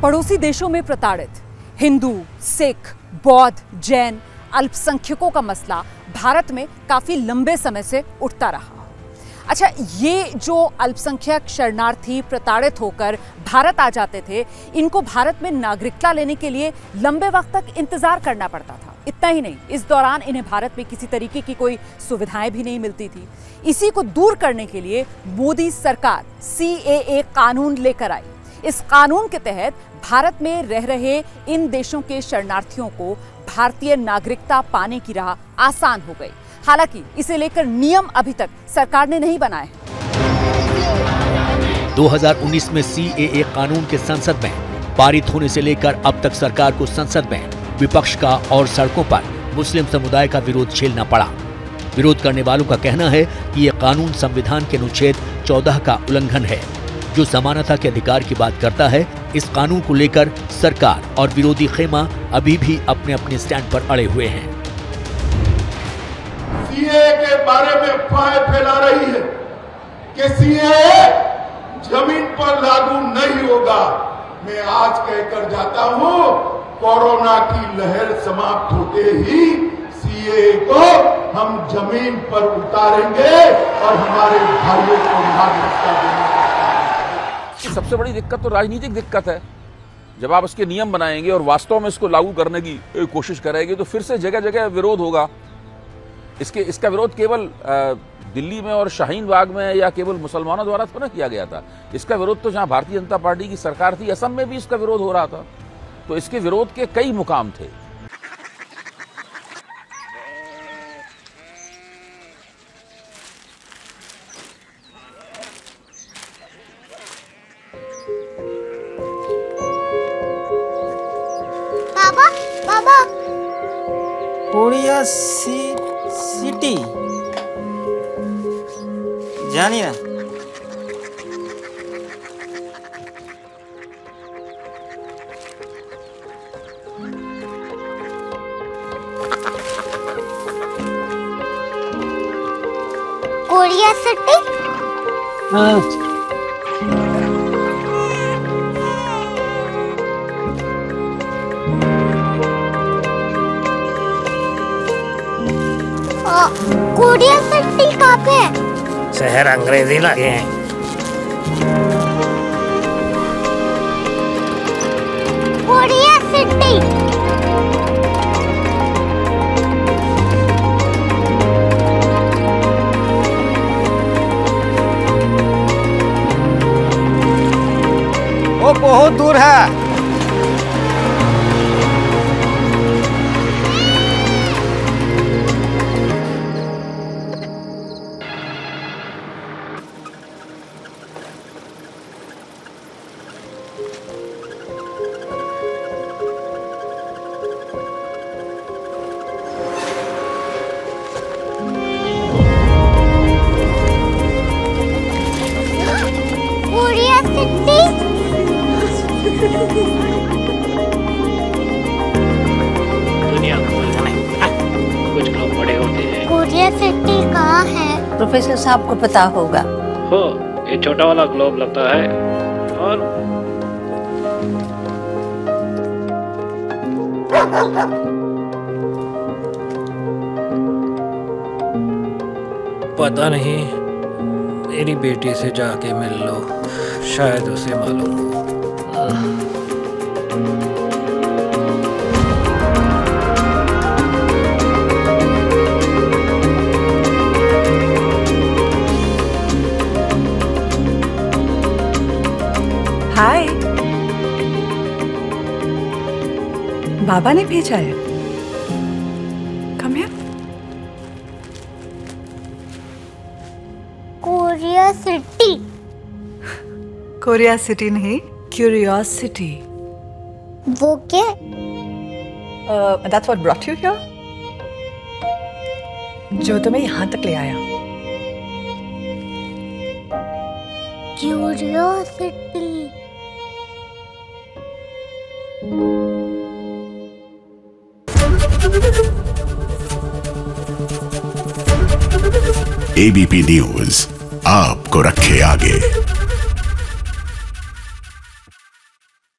पड़ोसी देशों में प्रताड़ित हिंदू, सिख, बौद्ध, जैन अल्पसंख्यकों का मसला भारत में काफी लंबे समय से उठता रहा। अच्छा, ये जो अल्पसंख्यक शरणार्थी प्रताड़ित होकर भारत आ जाते थे, इनको भारत में नागरिकता लेने के लिए लंबे वक्त तक इंतजार करना पड़ता था। इतना ही नहीं, इस दौरान इन्हें भारत में किसी तरीके की कोई सुविधाएं भी नहीं मिलती थी। इसी को दूर करने के लिए मोदी सरकार CAA कानून लेकर आई। इस कानून के तहत भारत में रह रहे इन देशों के शरणार्थियों को भारतीय नागरिकता पाने की राह आसान हो गई। हालांकि इसे लेकर नियम अभी तक सरकार ने नहीं बनाए। 2019 में CAA कानून के संसद में पारित होने से लेकर अब तक सरकार को संसद में विपक्ष का और सड़कों पर मुस्लिम समुदाय का विरोध झेलना पड़ा। विरोध करने वालों का कहना है कि यह कानून संविधान के अनुच्छेद 14 का उल्लंघन है, जो समानता के अधिकार की बात करता है। इस कानून को लेकर सरकार और विरोधी खेमा अभी भी अपने अपने स्टैंड पर अड़े हुए हैं। CAA के बारे में अफवाहें फैला रही है कि CAA जमीन पर लागू नहीं होगा। मैं आज कहकर जाता हूं, कोरोना की लहर समाप्त होते ही CAA को हम जमीन पर उतारेंगे और हमारे भाइयों को नागरिकता देंगे। सबसे बड़ी दिक्कत तो राजनीतिक दिक्कत है। जब आप इसके नियम बनाएंगे और वास्तव में इसको लागू करने की कोशिश करेंगे तो फिर से जगह जगह विरोध होगा। इसका विरोध केवल दिल्ली में और शाहीन बाग में या केवल मुसलमानों द्वारा तो न किया गया था। इसका विरोध तो जहां भारतीय जनता पार्टी की सरकार थी, असम में भी इसका विरोध हो रहा था। तो इसके विरोध के कई मुकाम थे। बाबा कोरिया सिटी जानी ना? Korea city? हाँ। कोरिया सिटी कहाँ पे है? शहर अंग्रेजी लगे हैं। Korea city. वो बहुत दूर है। दुनिया को कुछ लोग बड़े होते हैं। कोरिया सिटी कहाँ है? प्रोफेसर साहब को पता होगा। हो, ये छोटा वाला ग्लोब लगता है और पता नहीं, मेरी बेटी से जाके मिल लो, शायद उसे मालूम हो। हाय, बाबा ने भेजा है। Come here. Korea city. Korea city नहीं, क्यूरियोसिटी। वो क्या? That's what brought you here? जो तुम्हें यहाँ तक ले आया। क्यूरियोसिटी। ABP न्यूज आपको रखे आगे।